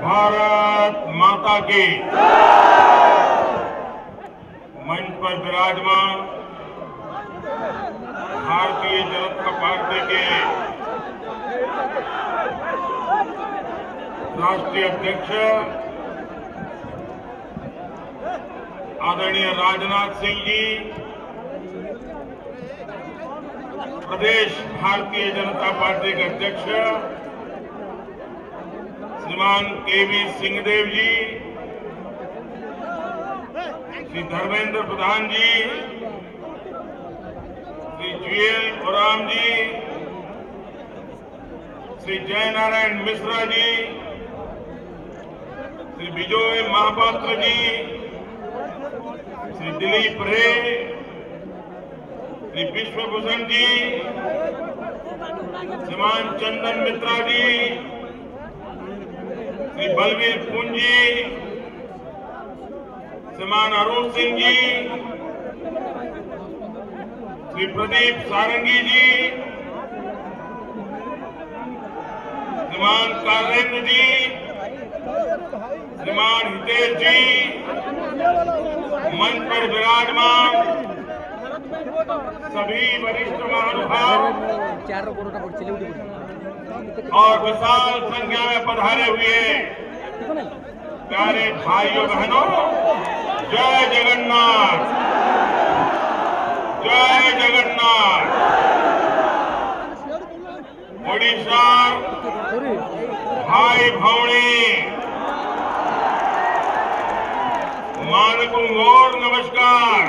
भारत माता की। मंच पर विराजमान भारतीय जनता पार्टी के राष्ट्रीय अध्यक्ष आदरणीय राजनाथ सिंह जी, प्रदेश भारतीय जनता पार्टी के अध्यक्ष श्रीमान केवी सिंहदेव जी, श्री धर्मेंद्र प्रधान जी, श्री GL ओराम जी, श्री जयनारायण मिश्रा जी, श्री विजय महापात्र जी, श्री दिलीप रे, श्री विश्वभूषण जी, श्रीमान चंदन मित्रा जी, श्री बलवीर पुंजी, श्रीमान अरुण सिंह जी, श्री प्रदीप सारंगी जी, श्रीमान कारेंद्र जी, श्रीमान हितेश जी, मंच पर विराजमान सभी वरिष्ठ महानुभाव और विशाल संख्या में पधारे हुए प्यारे भाइयों बहनों, जय जगन्नाथ, जय जगन्नाथ। ओडिशा भाई भौणी मानकु मोर नमस्कार।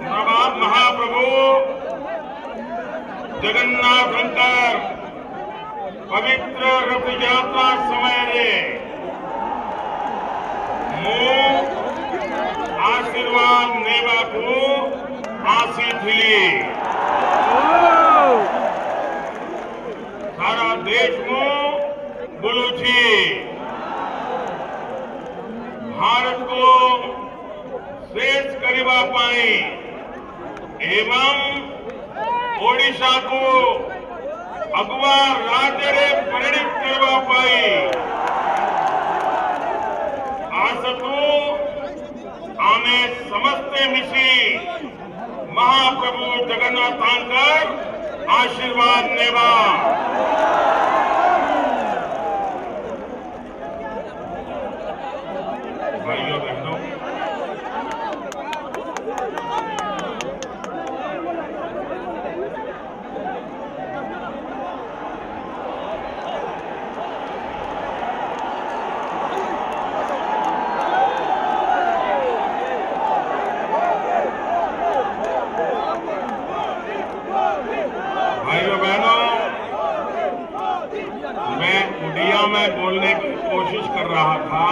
नवाब महाप्रभु जगन्नाथ पवित्र रथ यात्रा समय आशीर्वाद नेवा को आसी थी। सारा देश को बोलू छी भारत को शेष करवा पाई एवं ओडिशा को अगुआ राज्य रे परिणित करवा पाई आसतु आमे समस्ते मिशी महाप्रभु जगन्नाथांकर आशीर्वाद नेवा। भाइयों बहनों, मैं उड़िया में बोलने की कोशिश कर रहा था,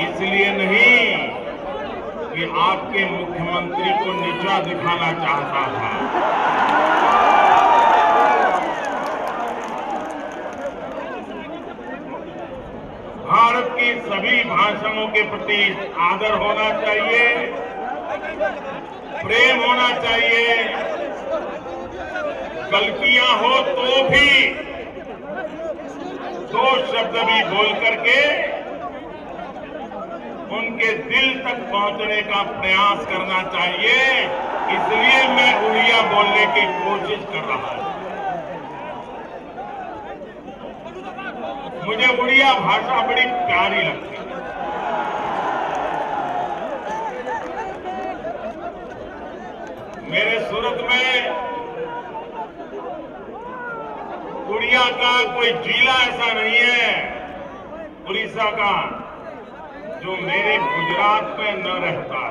इसलिए नहीं कि आपके मुख्यमंत्री को नीचा दिखाना चाहता था। भारत की सभी भाषाओं के प्रति आदर होना चाहिए, प्रेम होना चाहिए। गलतियां हो तो भी दो शब्द भी बोल करके उनके दिल तक पहुंचने का प्रयास करना चाहिए। इसलिए मैं उड़िया बोलने की कोशिश कर रहा हूं। मुझे उड़िया भाषा बड़ी प्यारी लगती है। मेरे सूरत में उड़िया का कोई जिला ऐसा नहीं है उड़ीसा का जो मेरे गुजरात में न रहता।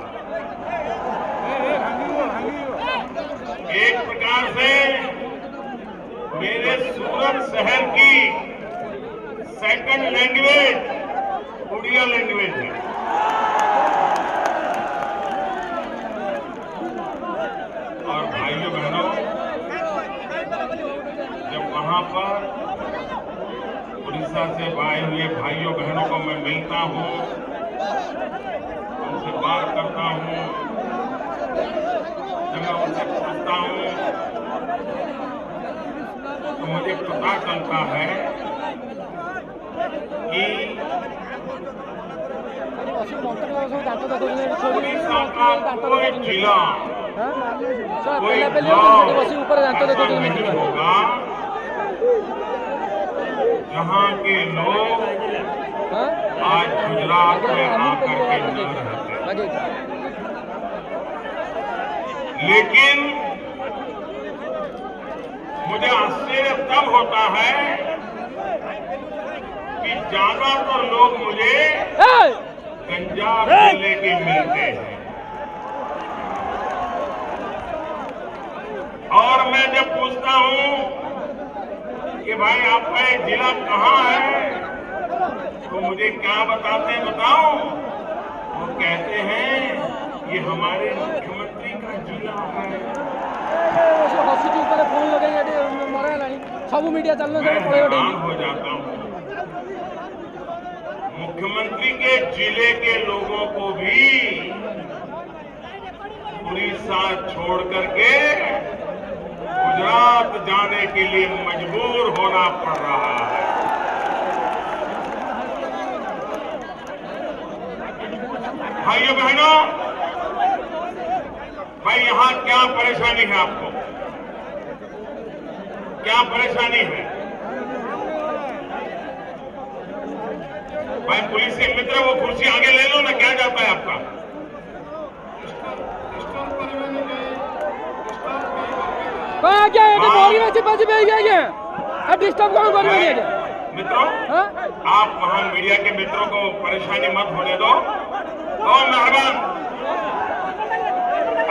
एक प्रकार से मेरे सूरत शहर की सेकंड लैंग्वेज उड़िया लैंग्वेज है। और भाइयों बहनों, जब वहां पर उड़ीसा से आए हुए भाइयों बहनों को मैं मिलता हूं, उनसे बात करता हूं, जब मैं उनसे पूछता हूं तो मुझे पता चलता है कि उड़ीसा का कोई जिला कोई गांव ऐसा नहीं होगा जहां के लोग आज गुजरात में आकर के न रहते। लेकिन मुझे आश्चर्य तब होता है कि ज्यादातर लोग मुझे पंजाब जिले के मिलते हैं और मैं जब पूछता हूं कि भाई आपका ये जिला कहाँ है, तो मुझे क्या बताते हैं बताओ। वो कहते हैं ये हमारे मुख्यमंत्री का जिला है। मैं हैरान हो जाता हूँ। मुख्यमंत्री के जिले के लोगों को भी उड़ीसा छोड़ करके गुजरात जाने के लिए मजबूर होना पड़ रहा है। भाइयों बहनों, भाई यहां क्या परेशानी है आपको? क्या परेशानी है? भाई पुलिस के मित्र वो कुर्सी आगे ले लो ना, क्या जाता है आपका? मित्रों, आप वहां मीडिया के मित्रों को परेशानी मत होने दो। और मेहरबान,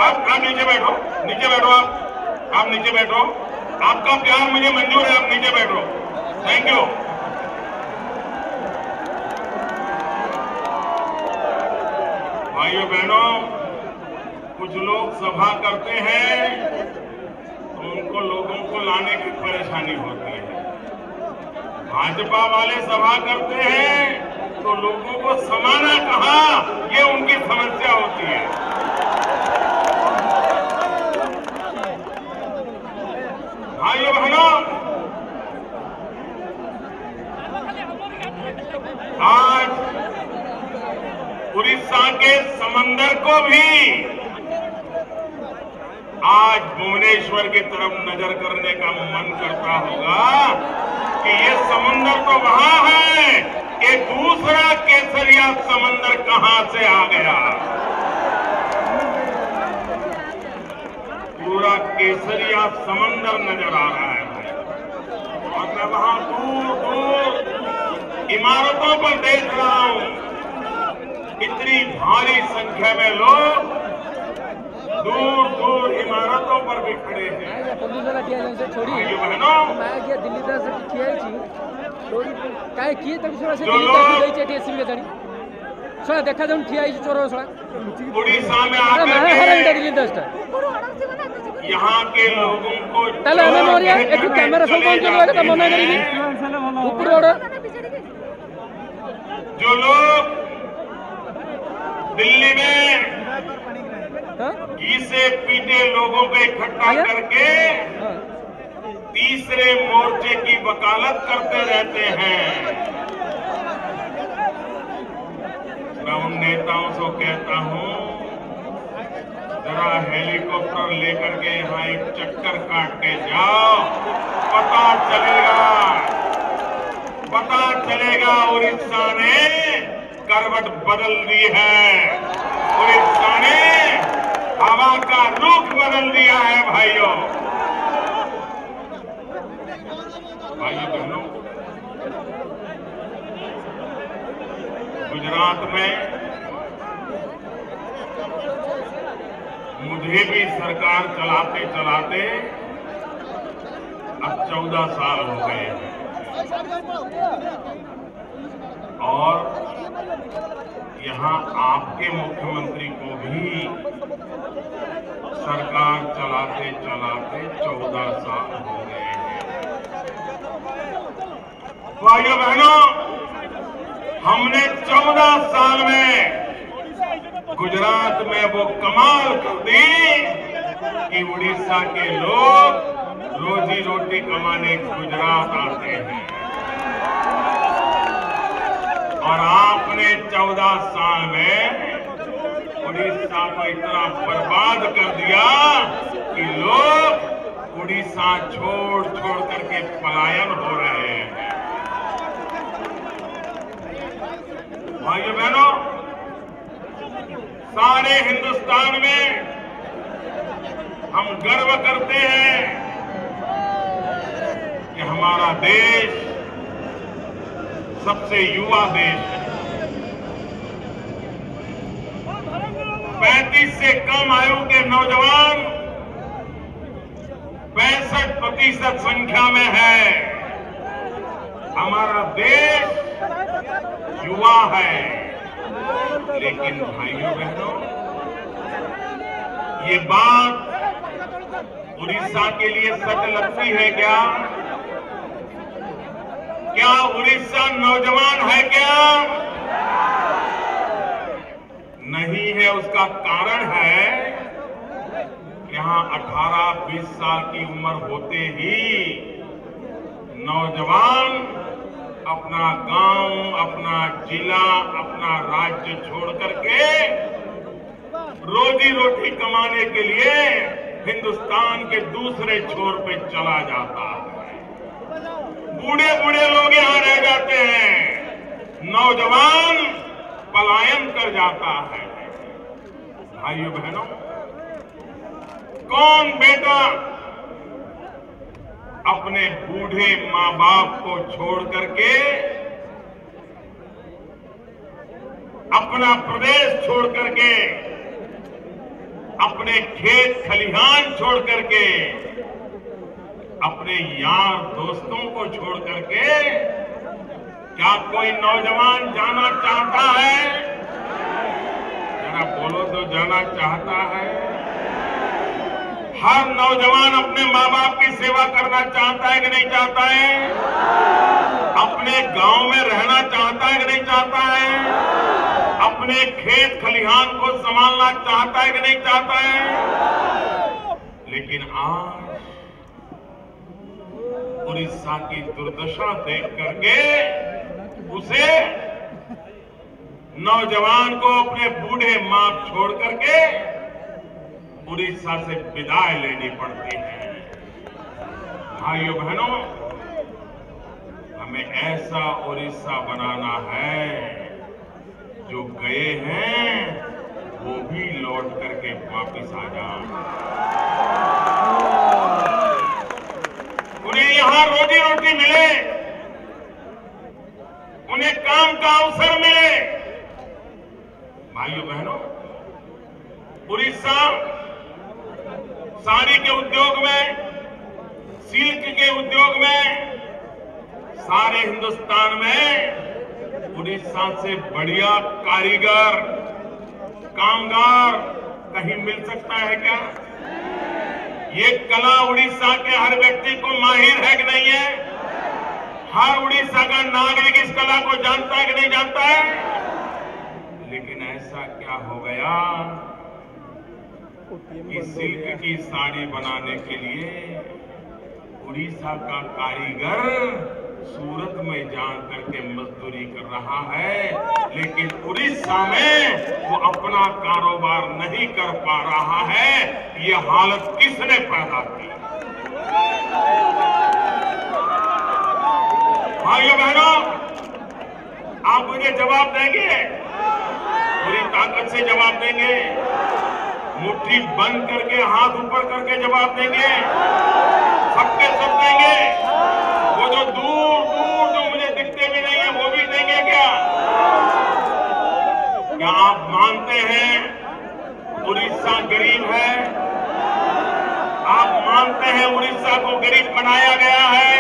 आप नीचे बैठो, नीचे बैठो। आप नीचे बैठो। आपका प्यार मुझे मंजूर है, आप नीचे बैठो। Thank you. भाइयों बहनों, कुछ लोग सभा करते हैं तो उनको लोगों को लाने की परेशानी होती है। भाजपा वाले सभा करते हैं तो लोगों को समाना कहां, ये उनकी समस्या होती है। भाइयों बहनों, आज उड़ीसा के समंदर को भी आज भुवनेश्वर की तरफ नजर करने का मन करता होगा कि ये समुंदर तो वहां है, कि दूसरा केसरिया समंदर कहां से आ गया। पूरा केसरिया समंदर नजर आ रहा है भाई। और मैं वहां दूर दूर इमारतों पर देख रहा हूं, इतनी भारी संख्या में लोग दूर दूर इमारतों पर भी खड़े हैं। भाइयों बहनों, देखा जाऊन ठिया चोर उड़ीसा में आकर यहाँ के लोगों को कैमेरा सब मना करेगी जो लोग दिल्ली में घी से पीटे लोगों को इकट्ठा करके तीसरे मोर्चे की वकालत करते रहते हैं, मैं उन नेताओं से कहता हूं, जरा हेलीकॉप्टर लेकर के यहाँ एक चक्कर काट के जाओ, पता चलेगा उड़ीसा ने करवट बदल दी है। उड़ीसा ने हवा का रुख बदल दिया है। भाइयों बहनों, गुजरात में मुझे भी सरकार चलाते चलाते अब 14 साल हो गए हैं और यहाँ आपके मुख्यमंत्री को भी सरकार चलाते चलाते 14 साल हो गए हैं। भाइयों बहनों, हमने 14 साल में गुजरात में वो कमाल कर दी कि उड़ीसा के लोग रोजी रोटी कमाने गुजरात आते हैं और आपने 14 साल में उड़ीसा को इतना बर्बाद कर दिया कि लोग उड़ीसा छोड़ छोड़ करके पलायन हो रहे हैं। भाइयों बहनों, सारे हिंदुस्तान में हम गर्व करते हैं कि हमारा देश सबसे युवा देश है। 35 से कम आयु के नौजवान 65% संख्या में है। हमारा देश युवा है। लेकिन भाइयों बहनों, ये बात उड़ीसा के लिए सच लगती है क्या? क्या उड़ीसा नौजवान है क्या? नहीं है। उसका कारण है यहां 18-20 साल की उम्र होते ही नौजवान अपना गांव, अपना जिला, अपना राज्य छोड़ करके रोजी रोटी कमाने के लिए हिंदुस्तान के दूसरे छोर पे चला जाता है। बूढ़े बूढ़े लोग यहां रह जाते हैं, नौजवान पलायन कर जाता है। भाइयों बहनों, कौन बेटा अपने बूढ़े मां बाप को छोड़ करके, अपना प्रदेश छोड़ करके, अपने खेत खलिहान छोड़ करके, अपने यार दोस्तों को छोड़ करके, क्या कोई नौजवान जाना चाहता है? जरा बोलो तो, जाना चाहता है? हर नौजवान अपने माँ बाप की सेवा करना चाहता है कि नहीं चाहता है? अपने गांव में रहना चाहता है कि नहीं चाहता है? अपने खेत खलिहान को संभालना चाहता है कि नहीं चाहता है? लेकिन आज उड़ीसा की दुर्दशा देख करके उसे, नौजवान को अपने बूढ़े मां छोड़ करके उड़ीसा से विदाई लेनी पड़ती है। भाइयों बहनों, हमें ऐसा उड़ीसा बनाना है जो गए हैं वो भी लौट करके वापस आ जाए। उन्हें यहां रोजी रोटी मिले, उन्हें काम का अवसर मिले। भाइयों बहनों, उड़ीसा साड़ी के उद्योग में, सिल्क के उद्योग में, सारे हिंदुस्तान में उड़ीसा से बढ़िया कारीगर, कामगार कहीं मिल सकता है क्या? ये कला उड़ीसा के हर व्यक्ति को माहिर है कि नहीं है? हर उड़ीसा का नागरिक इस कला को जानता है कि नहीं जानता है? लेकिन ऐसा क्या हो गया कि सिल्क की साड़ी बनाने के लिए उड़ीसा का कारीगर सूरत में जा करके मजदूरी कर रहा है, लेकिन उड़ीसा में वो अपना कारोबार नहीं कर पा रहा है। ये हालत किसने पैदा की? भाइयों बहनों, आप मुझे जवाब देंगे? पूरी ताकत से जवाब देंगे? मुट्ठी बंद करके, हाथ ऊपर करके जवाब देंगे? सबके सब देंगे? वो जो दूर दूर जो मुझे दिखते भी नहीं है वो भी देंगे क्या? क्या आप मानते हैं उड़ीसा गरीब है? आप मानते हैं उड़ीसा को गरीब बनाया गया है?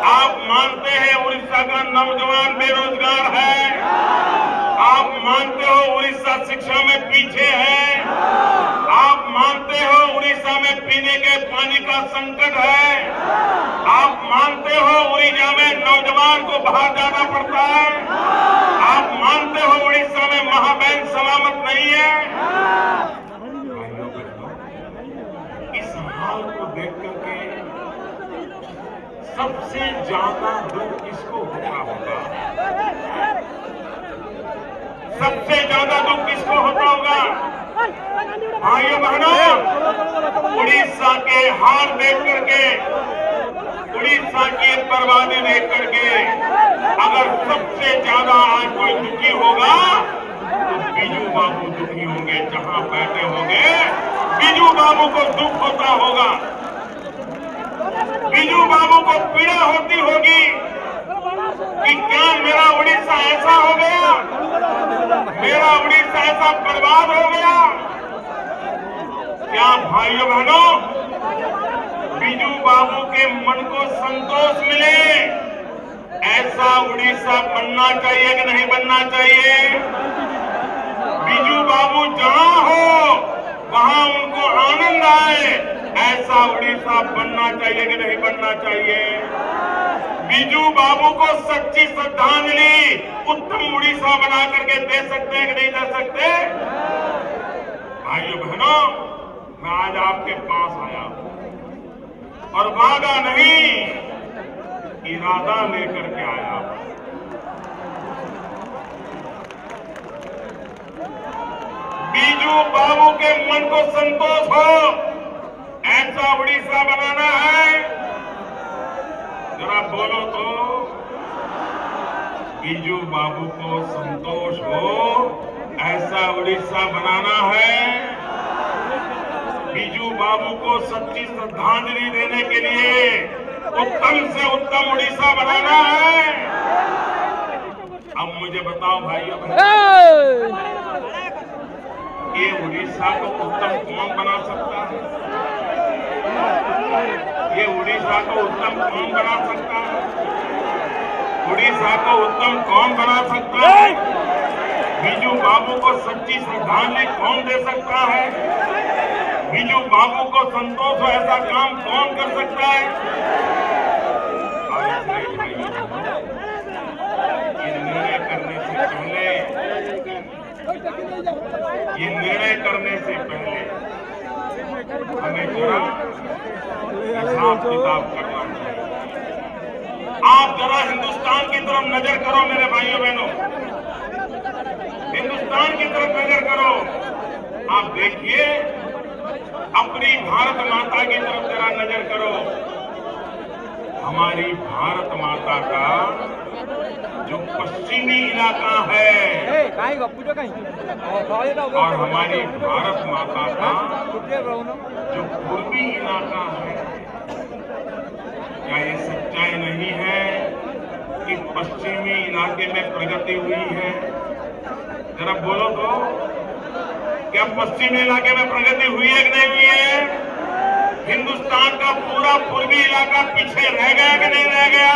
आप मानते हैं उड़ीसा का नौजवान बेरोजगार है? आप मानते हो उड़ीसा शिक्षा में पीछे है? आप मानते हो उड़ीसा में पीने के पानी का संकट है? आप मानते हो उड़ीसा में नौजवान को बाहर जाना पड़ता है? आप मानते हो उड़ीसा में महाबहन सलामत नहीं है? भाइयों बहनों, इस हाल को देख करके सबसे ज्यादा दुख किसको होता होगा? सबसे ज्यादा दुख किसको होता होगा? भाइयों बहनों, उड़ीसा के हार देख करके, उड़ीसा की बर्बादी देख करके अगर सबसे ज्यादा आज कोई दुखी होगा तो बीजू बाबू दुखी होंगे। जहां बैठे होंगे बीजू बाबू को दुख होता होगा, बीजू बाबू को पीड़ा होती होगी कि क्या मेरा उड़ीसा ऐसा हो गया, मेरा उड़ीसा ऐसा बर्बाद हो गया। क्या भाइयों बहनों, बीजू बाबू के मन को संतोष मिले ऐसा उड़ीसा बनना चाहिए कि नहीं बनना चाहिए? बीजू बाबू जहां हो वहां उनको आनंद आए ऐसा उड़ीसा बनना चाहिए कि नहीं बनना चाहिए? बीजू बाबू को सच्ची श्रद्धांजलि उत्तम उड़ीसा बना करके दे सकते हैं कि नहीं दे सकते? भाइयों बहनों, मैं आज आपके पास आया और वादा नहीं इरादा लेकर के आया। बीजू बाबू के मन को संतोष हो ऐसा उड़ीसा बनाना है। जरा बोलो तो, बीजू बाबू को संतोष हो ऐसा उड़ीसा बनाना है। बीजू बाबू को सच्ची श्रद्धांजलि देने के लिए उत्तम से उत्तम उड़ीसा बनाना है। अब मुझे बताओ भाइयों बहनों, ये उड़ीसा को उत्तम कौन बना सकता है? ये उड़ीसा को उत्तम कौन बना सकता है? उड़ीसा को उत्तम कौन बना सकता है? बीजू बाबू को सच्ची श्रद्धांजलि कौन दे सकता है? बीजू बाबू को संतोष हो ऐसा काम कौन कर सकता है? ये निर्णय करने से पहले, ये निर्णय करने से पहले हमें जरा हिसाब किताब करना चाहिए। आप जरा हिंदुस्तान की तरफ नजर करो मेरे भाइयों बहनों, हिंदुस्तान की तरफ नजर करो। आप देखिए, अपनी भारत माता की तरफ जरा नजर करो। हमारी भारत माता का जो पश्चिमी इलाका है और हमारी भारत माता का जो पूर्वी इलाका है, क्या ये सच्चाई नहीं है कि पश्चिमी इलाके में प्रगति हुई है? जरा बोलो तो, क्या पश्चिमी इलाके में प्रगति हुई है कि नहीं हुई है? हिंदुस्तान का पूरा पूर्वी इलाका पीछे रह गया कि नहीं रह गया?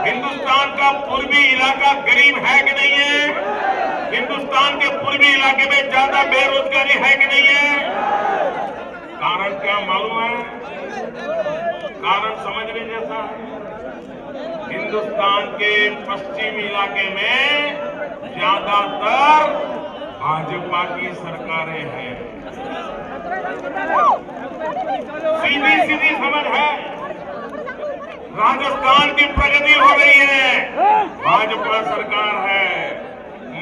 हिंदुस्तान का पूर्वी इलाका गरीब है कि नहीं है? हिंदुस्तान के पूर्वी इलाके में ज्यादा बेरोजगारी है कि नहीं है? कारण क्या मालूम है? कारण समझने जैसा है। हिंदुस्तान के पश्चिमी इलाके में ज्यादातर भाजपा की सरकारें हैं। सीधी सीधी समझ है। राजस्थान की प्रगति हो रही है, भाजपा सरकार है।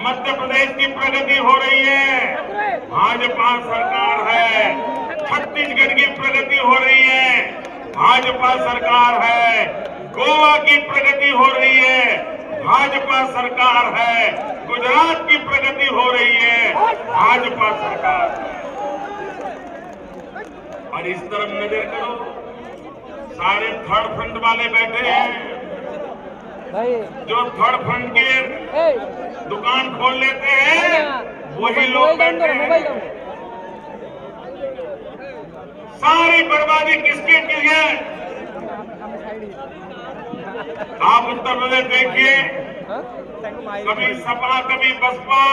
मध्य प्रदेश की प्रगति हो रही है, भाजपा सरकार है। छत्तीसगढ़ की प्रगति हो रही है, भाजपा सरकार है। गोवा की प्रगति हो रही है, भाजपा सरकार है। गुजरात की प्रगति हो रही है, भाजपा सरकार है। और इस तरफ नजर करो, सारे थर्ड फ्रंट वाले बैठे हैं, जो थर्ड फ्रंट के दुकान खोल लेते हैं वही लोग बैठे हैं। सारी बर्बादी किसकी की है? आप उत्तर प्रदेश देखिए, कभी सपा कभी बसपा।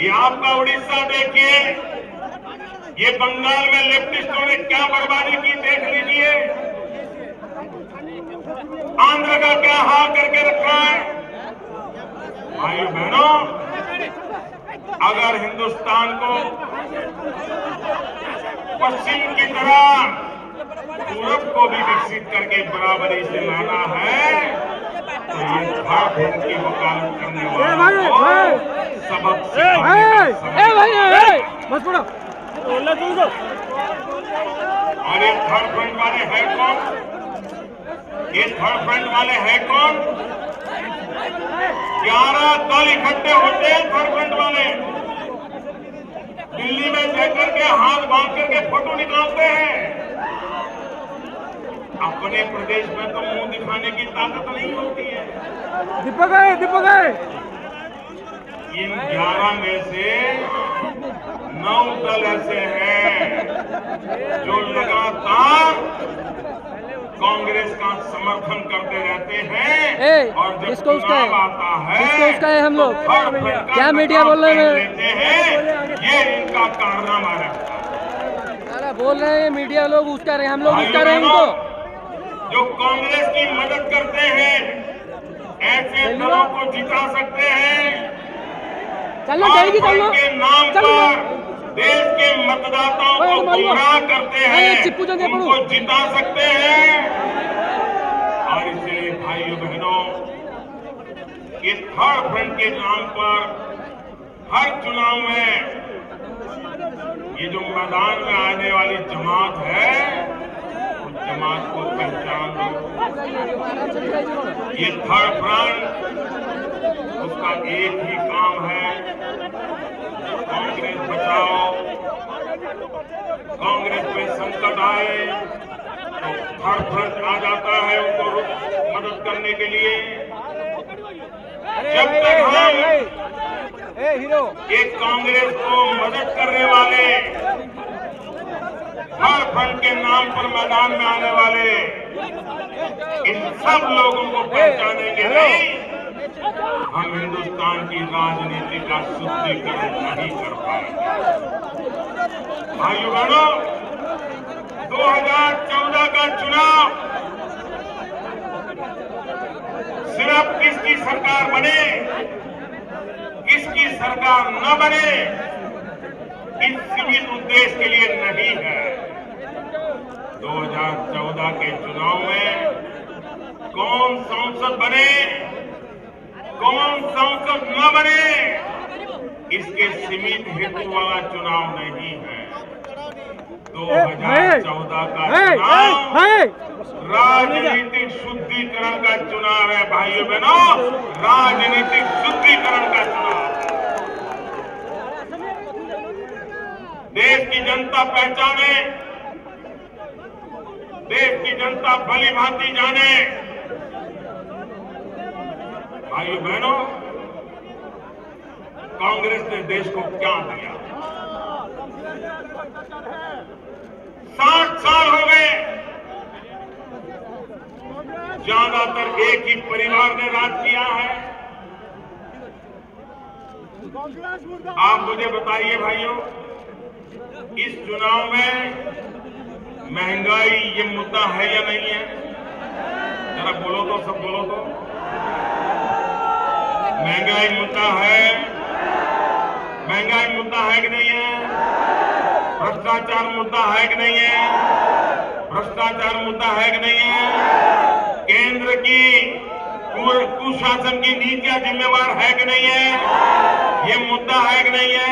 ये आपका उड़ीसा देखिए, ये बंगाल में लेफ्टिस्टों ने क्या बर्बादी की देख लीजिए। आंध्र का क्या हाल करके रखा है। भाइयों बहनों, अगर हिंदुस्तान को पश्चिम की तरह पूरब को भी विकसित करके बराबरी से लाना है तो ये झारखंड की वकालत करने वालों को सबक और ये थर्ड फ्रंट वाले हैं कौन? ये थर्ड फ्रंट वाले हैं कौन? 11 दल इकट्ठे होते हैं थर्ड फ्रंट वाले, दिल्ली में जाकर के हाथ बांध करके फोटो निकालते हैं। अपने प्रदेश में तो मुंह दिखाने की ताकत नहीं होती है। दीपक है। इन 11 में से 9 दल ऐसे हैं जो लगातार कांग्रेस का समर्थन करते रहते हैं और जब चुनाव आता है हम लोग क्या मीडिया बोल रहे हैं, ये इनका कारनामा रहता है। अरे बोल रहे हैं मीडिया लोग उसका रहे, हम लोग उसका रहे उनको जो कांग्रेस की मदद करते हैं ऐसे दलों को जिता सकते हैं। चलो जाएगी, चलो के नाम पर देश के मतदाताओं को गुमराह करते हैं, उनको जिता सकते हैं। और इसलिए भाइयों बहनों, ये थर्ड फ्रंट के नाम पर हर चुनाव में ये जो मैदान में आने वाली जमात है उस जमात को पहचान लो। ये थर्ड फ्रंट उसका एक ही काम है, कांग्रेस बचाओ। कांग्रेस पे संकट आए तो थर्ड फ्रंट आ जाता है उनको मदद करने के लिए। जब तक हम एक कांग्रेस को मदद करने वाले थर्ड फ्रंट के नाम पर मैदान में आने वाले इन सब लोगों को पहचानेंगे नहीं, हम हिंदुस्तान की राजनीति का शुद्धिकरण नहीं कर पाएंगे। भाइयों बहनों, 2014 का चुनाव सिर्फ किसकी सरकार बने किसकी सरकार न बने इस सीमित उद्देश्य के लिए नहीं है। 2014 के चुनाव में कौन सांसद बने कौन सांसद न बने इसके सीमित हेतु वाला चुनाव नहीं है। 2014 का चुनाव राजनीतिक शुद्धिकरण का चुनाव है। भाइयों बहनों, राजनीतिक शुद्धिकरण का चुनाव। देश की जनता पहचाने, देश की जनता भली भांति जाने। भाइयों बहनों, कांग्रेस ने देश को क्या दिया? 60 साल हो गए, ज्यादातर एक ही परिवार ने राज किया है। आप मुझे बताइए भाइयों, इस चुनाव में महंगाई ये मुद्दा है या नहीं है? जरा बोलो तो, सब बोलो तो। महंगाई मुद्दा है? महंगाई मुद्दा है कि नहीं है? भ्रष्टाचार मुद्दा है कि नहीं है? भ्रष्टाचार मुद्दा है कि नहीं है? केंद्र की कुशासन की नीतियां जिम्मेवार है कि नहीं है? ये मुद्दा है कि नहीं है?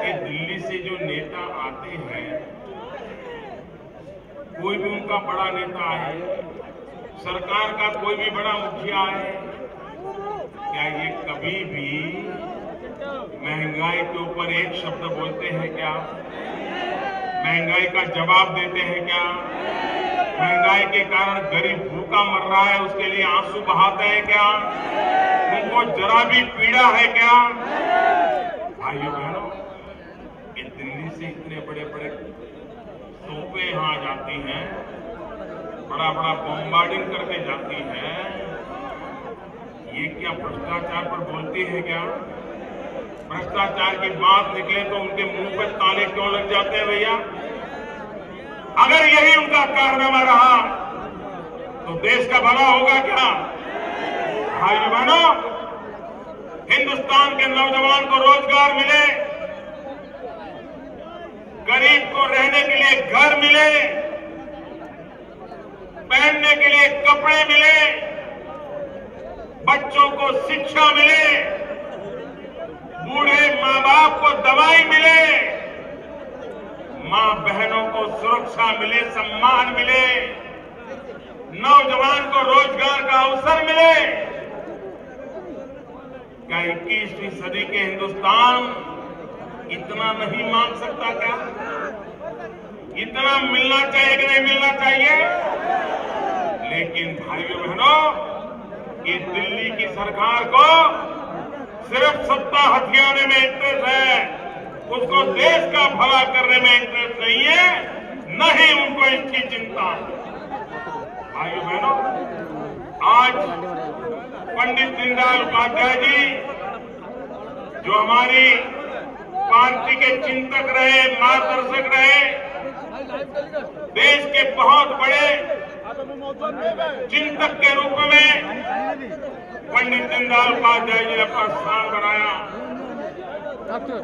कि दिल्ली से जो नेता आते हैं, कोई भी उनका बड़ा नेता है, सरकार का कोई भी बड़ा मुखिया है, क्या ये कभी भी महंगाई के ऊपर एक शब्द बोलते हैं क्या? महंगाई का जवाब देते हैं क्या? महंगाई के कारण गरीब भूखा मर रहा है, उसके लिए आंसू बहाते हैं क्या? उनको जरा भी पीड़ा है क्या? भाइयों बहनों, ये दिल्ली से इतने बड़े बड़े तोपें यहां आ जाती हैं, बड़ा बड़ा बॉम्बार्डिंग करके जाती हैं, ये क्या भ्रष्टाचार पर बोलती है क्या? भ्रष्टाचार की बात निकले तो उनके मुंह पे ताले क्यों लग जाते हैं भैया? अगर यही उनका कारनामा रहा तो देश का भला होगा क्या? भाइयों बहनों, हिंदुस्तान के नौजवान को रोजगार मिले, गरीब को रहने के लिए घर मिले, पहनने के लिए कपड़े मिले, बच्चों को शिक्षा मिले, बूढ़े माँ बाप को दवाई मिले, माँ बहनों को सुरक्षा मिले, सम्मान मिले, नौजवान को रोजगार का अवसर मिले। क्या 21वीं सदी के हिंदुस्तान इतना नहीं मांग सकता? क्या इतना मिलना चाहिए कि नहीं मिलना चाहिए? लेकिन भाइयों बहनों, ये दिल्ली की सरकार को सिर्फ सत्ता हथियाने में इंटरेस्ट है, उसको देश का भला करने में इंटरेस्ट नहीं है, न ही उनको इसकी चिंता। भाइयों बहनों, आज पंडित दीनदयाल उपाध्याय जी जो हमारी पार्टी के चिंतक रहे, मार्गदर्शक रहे, देश के बहुत बड़े चिंतक के रूप में पंडित दीनदयाल उपाध्याय जी ने अपना स्थान बनाया।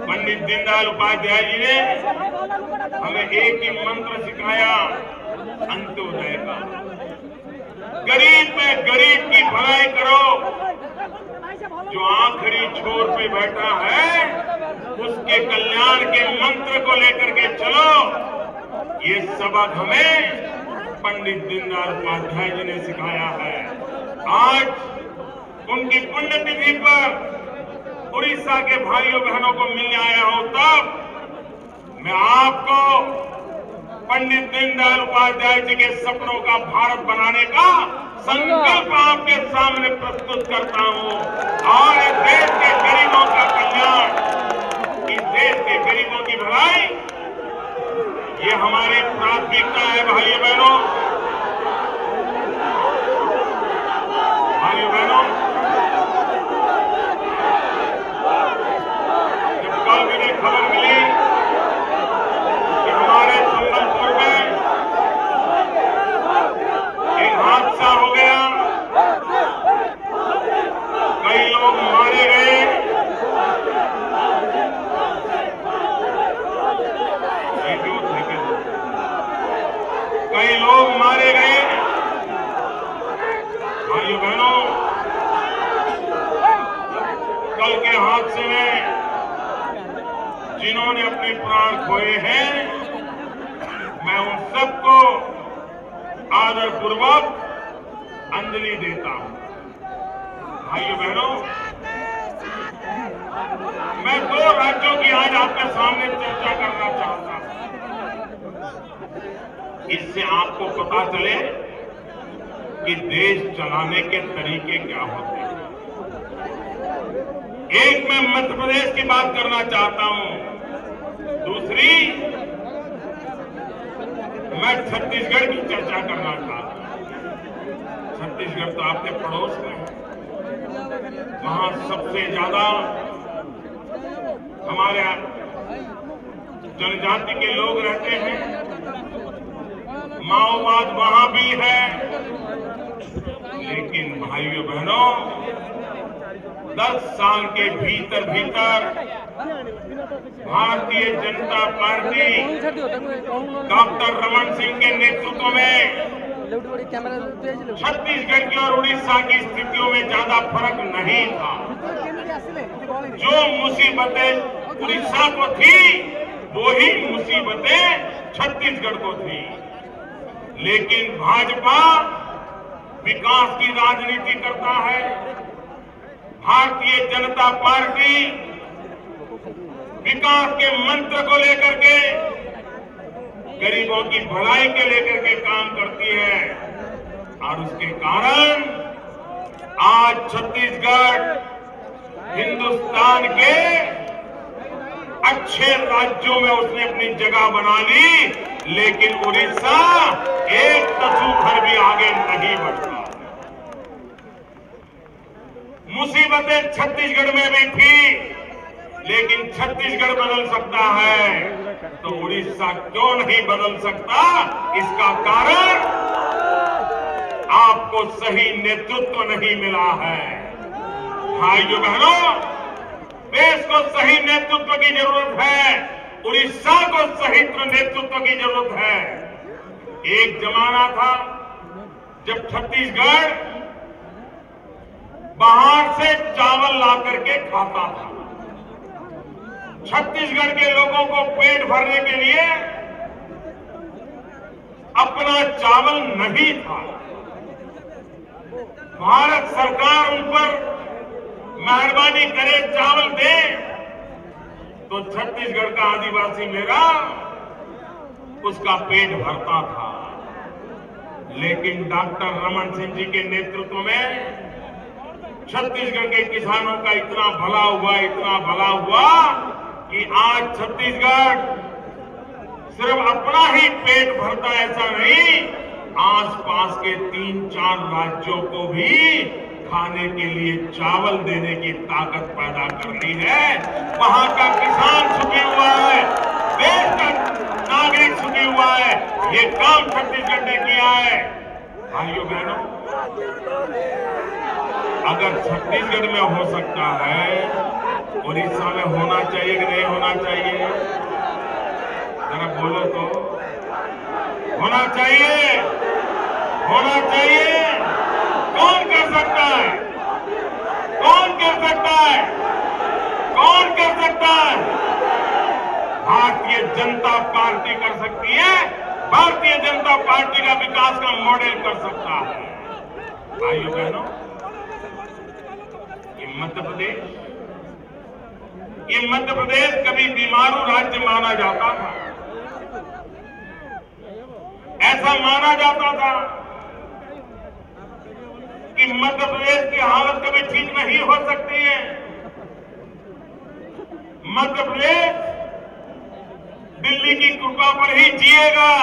पंडित दीनदयाल उपाध्याय जी ने हमें एक ही मंत्र सिखाया, अंत्योदय का। गरीब में गरीब की भलाई करो, जो आखिरी छोर पे बैठा है उसके कल्याण के मंत्र को लेकर के चलो। ये सबक हमें पंडित दीनदयाल उपाध्याय जी ने सिखाया है। आज उनकी पुण्यतिथि पर उड़ीसा के भाइयों बहनों को मिलने आया हूं, तब मैं आपको पंडित दीनदयाल उपाध्याय जी के सपनों का भारत बनाने का संकल्प आपके सामने प्रस्तुत करता हूं। और इस देश के गरीबों का कल्याण, इस देश के गरीबों की भलाई, ये हमारी प्राथमिकता है। भाइयों बहनों, जब कल मुझे खबर मिली कि हमारे संबलपुर में एक हादसा हो गया, कई लोग मारे गए, कई लोग मारे गए। भाइयों बहनों, कल के हादसे में जिन्होंने अपने प्राण खोए हैं, मैं उन सबको आदरपूर्वक अंजलि देता हूं। भाइयों बहनों, मैं 2 राज्यों की आज आपके सामने चर्चा करना चाहता हूं, इससे आपको पता चले कि देश चलाने के तरीके क्या होते हैं। एक मैं मध्य प्रदेश की बात करना चाहता हूं, दूसरी मैं छत्तीसगढ़ की चर्चा करना चाहता हूं। छत्तीसगढ़ तो आपके पड़ोस में है, वहां सबसे ज्यादा हमारे जनजाति के लोग रहते हैं, माओवाद वहां भी है। लेकिन भाइयों बहनों, 10 साल के भीतर भीतर भारतीय जनता पार्टी डॉक्टर रमन सिंह के नेतृत्व में छत्तीसगढ़ की और उड़ीसा की स्थितियों में ज्यादा फर्क नहीं था। जो मुसीबतें उड़ीसा को थी, वो ही मुसीबतें छत्तीसगढ़ को थी। लेकिन भाजपा विकास की राजनीति करता है, भारतीय जनता पार्टी विकास के मंत्र को लेकर के, गरीबों की भलाई के लेकर के काम करती है। और उसके कारण आज छत्तीसगढ़ हिंदुस्तान के अच्छे राज्यों में उसने अपनी जगह बना ली, लेकिन उड़ीसा एक तसू भर भी आगे नहीं बढ़ता। मुसीबतें छत्तीसगढ़ में भी थी, लेकिन छत्तीसगढ़ बदल सकता है तो उड़ीसा क्यों नहीं बदल सकता? इसका कारण आपको सही नेतृत्व नहीं मिला है। भाइयों बहनों, देश को सही नेतृत्व की जरूरत है, उड़ीसा को सही नेतृत्व की जरूरत है। एक जमाना था जब छत्तीसगढ़ बाहर से चावल ला करके खाता था। छत्तीसगढ़ के लोगों को पेट भरने के लिए अपना चावल नहीं था। भारत सरकार उन पर मेहरबानी करे, चावल दे, तो छत्तीसगढ़ का आदिवासी मेरा उसका पेट भरता था। लेकिन डॉक्टर रमन सिंह जी के नेतृत्व में छत्तीसगढ़ के किसानों का इतना भला हुआ कि आज छत्तीसगढ़ सिर्फ अपना ही पेट भरता, ऐसा नहीं, आसपास के 3-4 राज्यों को भी खाने के लिए चावल देने की ताकत पैदा कर ली है। वहां का किसान सुखी हुआ है, देश का नागरिक सुखी हुआ है। ये काम छत्तीसगढ़ ने किया है। भाइयों बहनों, अगर छत्तीसगढ़ में हो सकता है, उड़ीसा में होना चाहिए कि नहीं होना चाहिए? जरा बोलो तो। होना चाहिए, होना चाहिए। कौन कर सकता है? कौन कर सकता है? कौन कर सकता है? भारतीय जनता पार्टी कर सकती है। भारतीय जनता पार्टी का विकास का मॉडल कर सकता है। भाइयों बहनों, ये मध्य प्रदेश कभी बीमारू राज्य माना जाता था। ऐसा माना जाता था कि मध्य प्रदेश की हालत कभी ठीक नहीं हो सकती है। मध्य प्रदेश दिल्ली की कृपा पर ही जिएगा।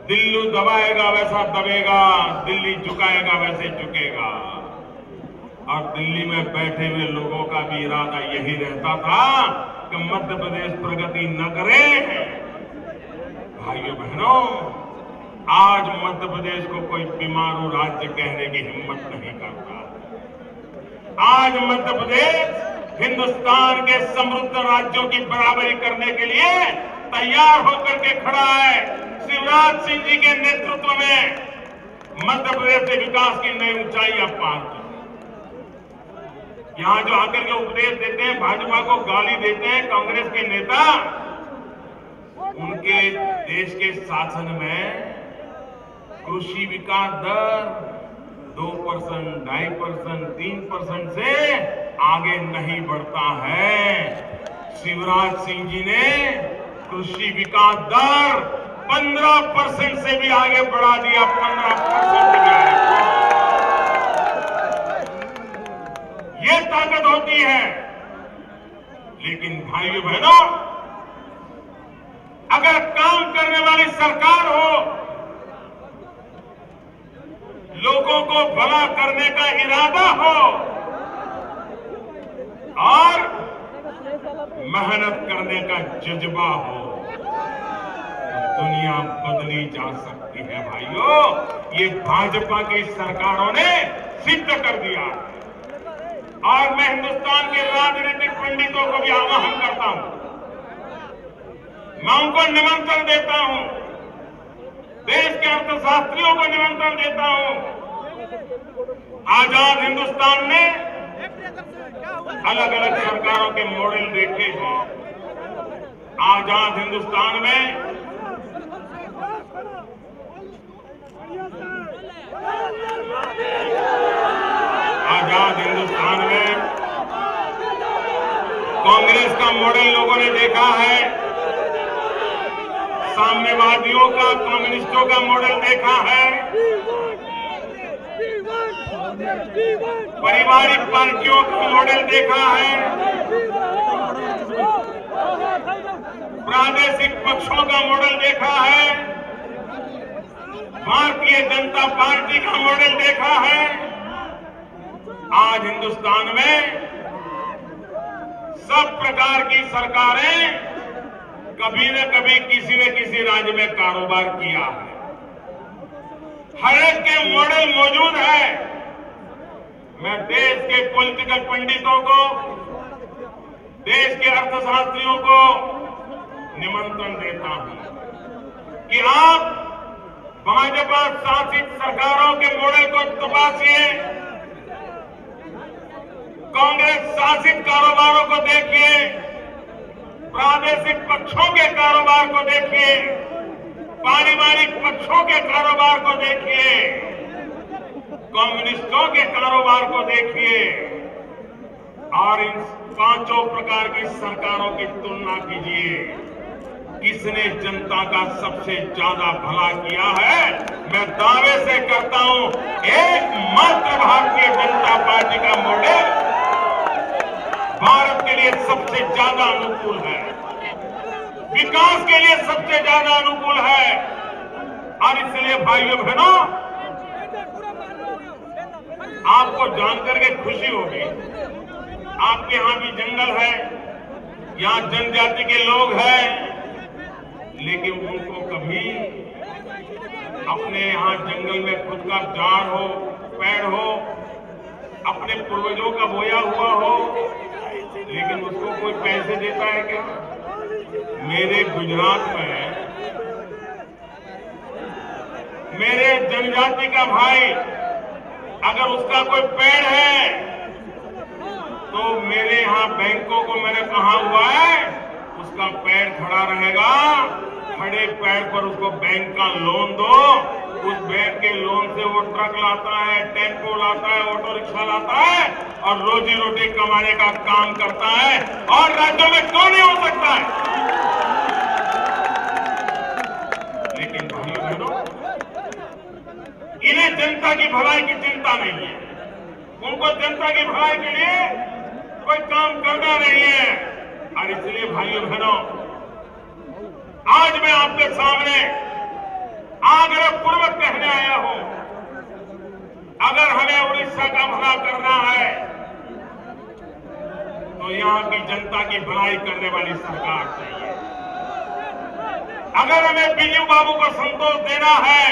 दिल्ली दबाएगा वैसा दबेगा, दिल्ली झुकाएगा वैसे झुकेगा। और दिल्ली में बैठे हुए लोगों का भी इरादा यही रहता था कि मध्य प्रदेश प्रगति न करे। भाइयों बहनों, आज मध्य प्रदेश को कोई बीमारू राज्य कहने की हिम्मत नहीं करता। आज मध्य प्रदेश हिंदुस्तान के समृद्ध राज्यों की बराबरी करने के लिए तैयार होकर के खड़ा है। शिवराज सिंह जी के नेतृत्व में मध्य प्रदेश से विकास की नई ऊंचाइयां पार की। यहां जो आकर के उपदेश देते हैं, भाजपा को गाली देते हैं कांग्रेस के नेता, उनके देश के शासन में कृषि विकास दर 2%, 2.5%, 3% से आगे नहीं बढ़ता है। शिवराज सिंह जी ने कृषि विकास दर 15% से भी आगे बढ़ा दिया। 15% से भी आगे। ये ताकत होती है। लेकिन भाइयों बहनों, अगर काम करने वाली सरकार हो, लोगों को भला करने का इरादा हो और मेहनत करने का जज्बा हो, तो दुनिया बदली जा सकती है। भाइयों, ये भाजपा की सरकारों ने सिद्ध कर दिया। और मैं हिंदुस्तान के राजनीतिक पंडितों को भी आह्वान करता हूं, मैं उनको निमंत्रण देता हूं, देश के अर्थशास्त्रियों को निमंत्रण देता हूं। आजाद हिंदुस्तान ने अलग अलग सरकारों के मॉडल देखे हैं। आजाद हिंदुस्तान में कांग्रेस का मॉडल लोगों ने देखा है, साम्यवादियों का, कम्युनिस्टों का मॉडल देखा है, पारिवारिक पार्टियों का मॉडल देखा है, प्रादेशिक पक्षों का मॉडल देखा है, भारतीय जनता पार्टी का मॉडल देखा है। आज हिंदुस्तान में सब प्रकार की सरकारें कभी न कभी किसी न किसी राज्य में कारोबार किया है। हर एक के मॉडल मौजूद है। मैं देश के पॉलिटिकल पंडितों को, देश के अर्थशास्त्रियों को निमंत्रण देता हूं कि आप भाजपा शासित सरकारों के मॉडल को तपासिए, कांग्रेस शासित कारोबारों को देखिए, प्रादेशिक पक्षों के कारोबार को देखिए, पारिवारिक पक्षों के कारोबार को देखिए, कम्युनिस्टों के कारोबार को देखिए और इन पांचों प्रकार की सरकारों की तुलना कीजिए। किसने जनता का सबसे ज्यादा भला किया है? मैं दावे से कहता हूं, एकमात्र भारतीय जनता पार्टी का मॉडल भारत के लिए सबसे ज्यादा अनुकूल है, विकास के लिए सबसे ज्यादा अनुकूल है। और इसलिए भाइयों बहनों, आपको जानकर के खुशी होगी, आपके यहां भी जंगल है, यहां जनजाति के लोग हैं, लेकिन उनको कभी अपने यहां जंगल में खुद का झाड़ हो, पेड़ हो, अपने पूर्वजों का बोया हुआ हो, लेकिन उसको कोई पैसे देता है क्या? मेरे गुजरात में मेरे जनजाति का भाई अगर उसका कोई पेड़ है तो मेरे यहां बैंकों को मैंने कहा हुआ है, उसका पेड़ खड़ा रहेगा, खड़े पेड़ पर उसको बैंक का लोन दो, उस बैंक के लोन से वो ट्रक लाता है, टेम्पो लाता है, ऑटो रिक्शा लाता है और रोजी रोटी कमाने का काम करता है। और राज्यों में क्यों नहीं हो सकता है? लेकिन भाइयों बहनों, इन्हें जनता की भलाई की चिंता नहीं है, उनको जनता की भलाई के लिए कोई काम करना नहीं है। और इसलिए भाइयों बहनों, आज मैं आपके सामने आग्रह पूर्वक कहने आया हूं, अगर हमें उड़ीसा का भला करना है तो यहां की जनता की भलाई करने वाली सरकार चाहिए। अगर हमें बीजू बाबू को संतोष देना है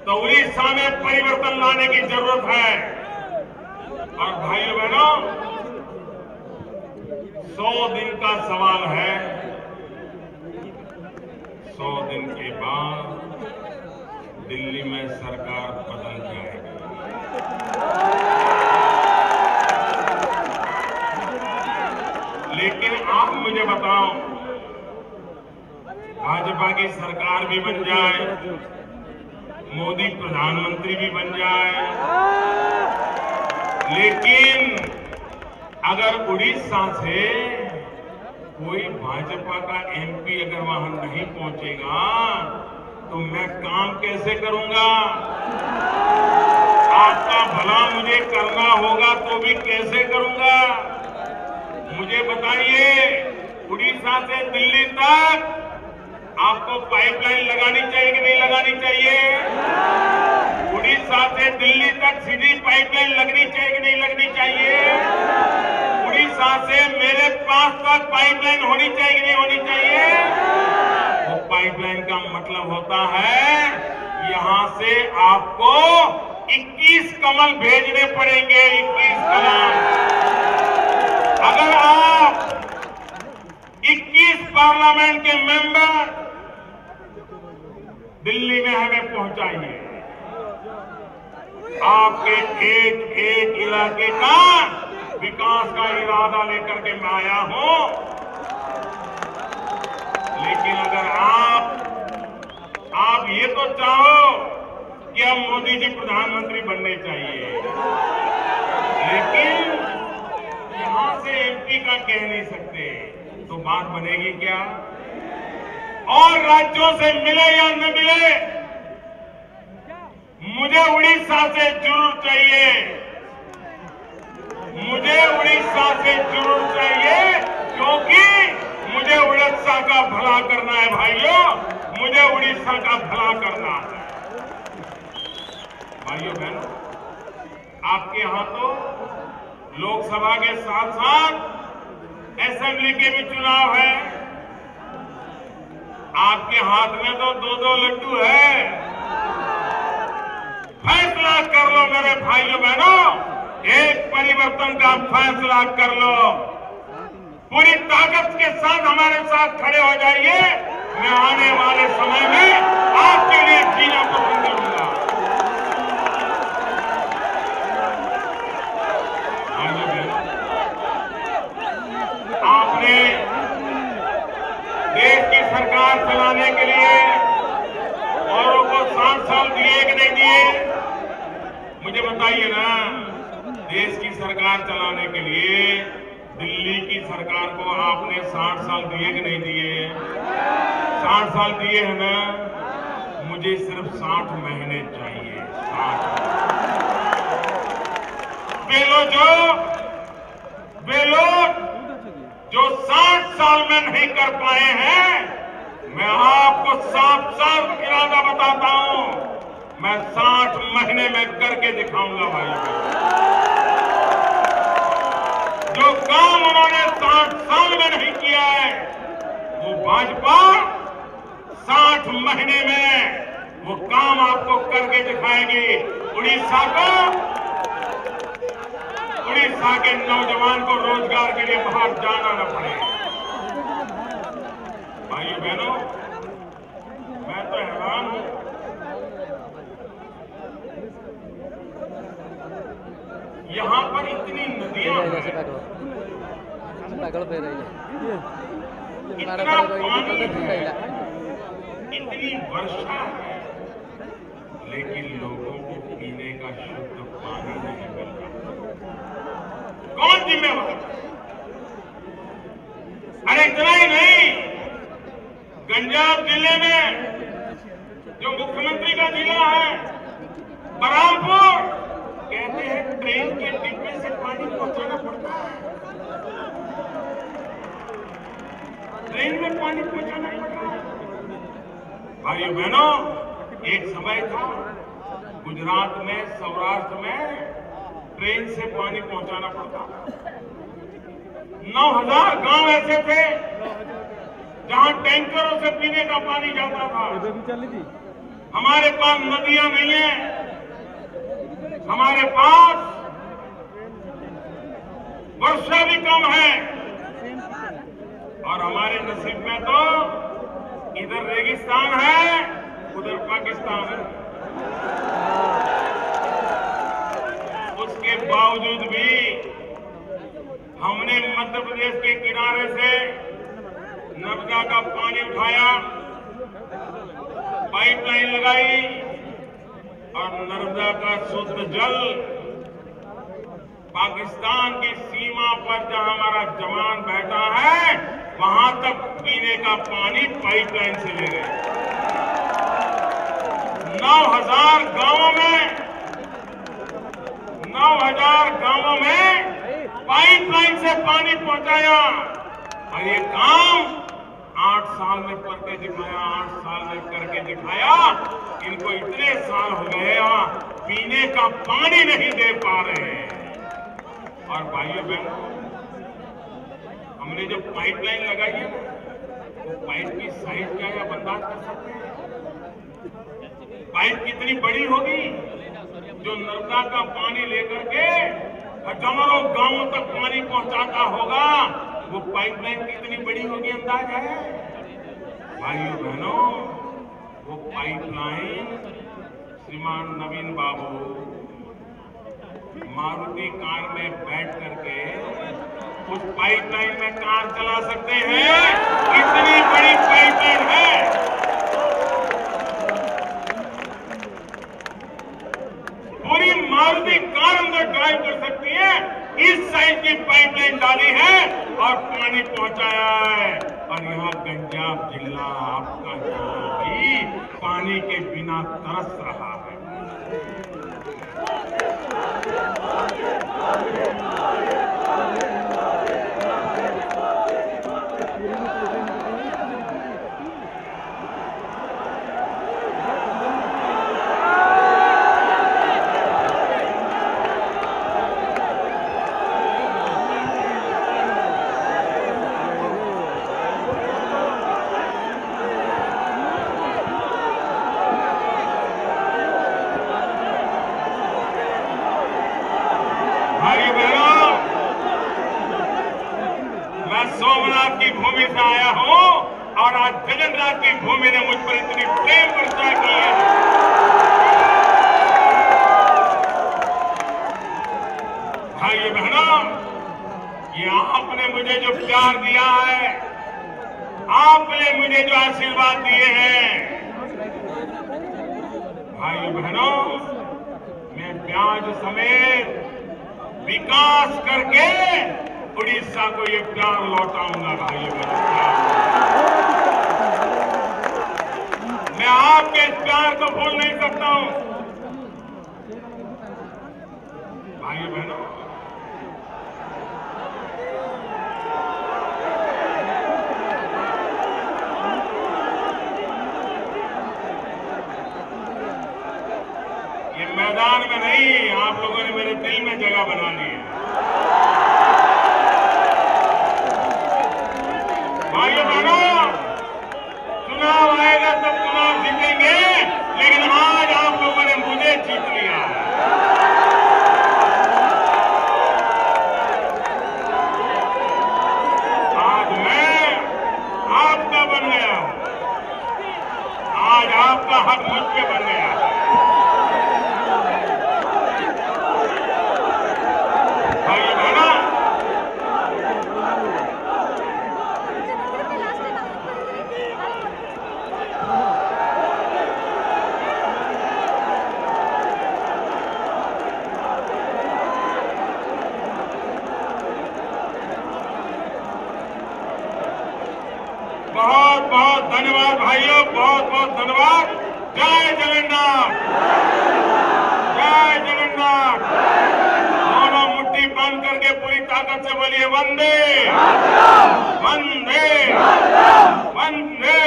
तो उड़ीसा में परिवर्तन लाने की जरूरत है। और भाइयों बहनों, 100 दिन का सवाल है, 100 दिन के बाद दिल्ली में सरकार बदल जाएगी। लेकिन आप मुझे बताओ, भाजपा की सरकार भी बन जाए, मोदी प्रधानमंत्री भी बन जाए, लेकिन अगर उड़ीसा से कोई भाजपा का एमपी अगर वहां नहीं पहुंचेगा तो मैं काम कैसे करूंगा? आपका भला मुझे करना होगा तो भी कैसे करूंगा? मुझे बताइए, उड़ीसा से दिल्ली तक आपको पाइपलाइन लगानी चाहिए कि नहीं लगानी चाहिए? उड़ीसा से दिल्ली तक सीधी पाइपलाइन लगनी चाहिए कि नहीं लगनी चाहिए? उड़ीसा से मेरे पास तक पाइपलाइन होनी चाहिए कि नहीं होनी चाहिए? वो पाइपलाइन का मतलब होता है यहां से आपको 21 कमल भेजने पड़ेंगे, 21 कमल। अगर आप 21 पार्लियामेंट के मेंबर दिल्ली में हमें पहुंचाइए, आपके एक एक इलाके का विकास का इरादा लेकर के मैं आया हूं। लेकिन अगर आप ये तो चाहो कि अब मोदी जी प्रधानमंत्री बनने चाहिए, लेकिन यहां से एमपी का कह नहीं सकते, तो बात बनेगी क्या? और राज्यों से मिले या न मिले, मुझे उड़ीसा से जरूर चाहिए, मुझे उड़ीसा से जरूर चाहिए, क्योंकि मुझे उड़ीसा का भला करना है भाइयों, मुझे उड़ीसा का भला करना है। भाइयों बहनों, आपके यहां तो लोकसभा के साथ साथ असेंबली के भी चुनाव है, आपके हाथ में तो 2-2 लड्डू है। फैसला कर लो मेरे भाइयों बहनों, एक परिवर्तन का फैसला कर लो, पूरी ताकत के साथ हमारे साथ खड़े हो जाइए। मैं आने वाले समय में आपके लिए जीना पसंद करूंगा। आपने देश की सरकार चलाने के लिए औरों को 60 साल दिए कि नहीं दिए? मुझे बताइए ना। देश की सरकार चलाने के लिए दिल्ली की सरकार को आपने 60 साल दिए कि नहीं दिए? 60 साल दिए हैं ना। मुझे सिर्फ 60 महीने चाहिए। 60। वे लोग जो 60 साल में नहीं कर पाए हैं, मैं आपको साफ इरादा बताता हूं, मैं 60 महीने में करके दिखाऊंगा भाई। जो काम उन्होंने 60 साल में नहीं किया है, वो भाजपा 60 महीने में वो काम आपको करके दिखाएगी। उड़ीसा के नौजवान को रोजगार के लिए बाहर जाना न पड़े। भाइयों बहनों, मैं तो हैरान हूं। यहां पर इतनी नदियां हैं, इतना पानी है, इतनी वर्षा है, लेकिन लोगों को पीने का शुद्ध पानी नहीं मिल रहा। कौन जिम्मेवार? अरे इतना ही नहीं, गंजाम जिले में जो मुख्यमंत्री का जिला है बरहामपुर, कहते हैं ट्रेन के डिब्बे से पानी पहुंचाना पड़ता है। ट्रेन में पानी पहुंचाना पड़ता है। भाइयों बहनों, एक समय था गुजरात में, सौराष्ट्र में ट्रेन से पानी पहुंचाना पड़ता। 9000 गांव ऐसे थे जहां टैंकरों से पीने का पानी जाता था। हमारे पास नदियां नहीं है, हमारे पास वर्षा भी कम है, और हमारे नसीब में तो इधर रेगिस्तान है, उधर पाकिस्तान है। उसके बावजूद भी हमने मध्य प्रदेश के किनारे से नर्मदा का पानी उठाया, पाइपलाइन लगाई, और नर्मदा का शुद्ध जल पाकिस्तान की सीमा पर जहां हमारा जवान बैठा है, वहां तक पीने का पानी पाइपलाइन से ले गए। 9000 गांवों में पाइपलाइन से पानी पहुंचाया, और ये काम 8 साल में करके दिखाया। 8 साल में करके दिखाया। इनको इतने साल हो गए पीने का पानी नहीं दे पा रहे हैं। और भाइयों बहनों, हमने जो पाइपलाइन लगाई है, वो पाइप की साइज क्या है आप अंदाज कर सकते हैं? पाइप कितनी बड़ी होगी जो नर्मदा का पानी लेकर के हजारों गांवों तक पानी पहुंचाता होगा? वो पाइपलाइन कितनी बड़ी होगी अंदाज है? भाइयों बहनों, वो पाइपलाइन श्रीमान नवीन बाबू मारुति कार में बैठ करके उस पाइपलाइन में कार चला सकते हैं। इतनी बड़ी पाइपलाइन है। पूरी मारुति कार अंदर ड्राइव कर सकती है। इस साइज की पाइपलाइन डाली है और पानी पहुंचाया है। और यहाँ गंजाम जिला, आपका जिला भी पानी के बिना तरस रहा है। सोमनाथ की भूमि से आया हूं और आज जगन्नाथ की भूमि ने मुझ पर इतनी प्रेम वर्षा की है। भाइयों बहनों, ये आपने मुझे जो प्यार दिया है, आपने मुझे जो आशीर्वाद दिए हैं, भाइयों बहनों, मैं ब्याज समेत विकास करके उड़ीसा को ये प्यार लौटाऊंगा। भाइयों बहनों, मैं आपके इस प्यार को भूल नहीं सकता हूं। भाइयों बहनों, ये मैदान में नहीं, आप लोगों ने मेरे दिल में जगह बना ली है। भाइयों बहनों, चुनाव आएगा तब चुनाव जीतेंगे, लेकिन आज आप लोगों ने मुझे जीत लिया है। आज मैं आपका बन गया हूं, आज आपका हक मुझ पे बन गया है। भाइयों बहनों, बहुत बहुत धन्यवाद भाइयों, बहुत बहुत धन्यवाद। जय जगन्नाथ, जय जगन्नाथ। दोनों मुट्ठी बांध करके पूरी ताकत से बोलिए वंदे वंदे वंदे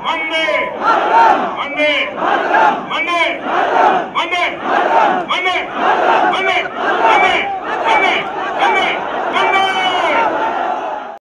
वंदे वंदे वंदे।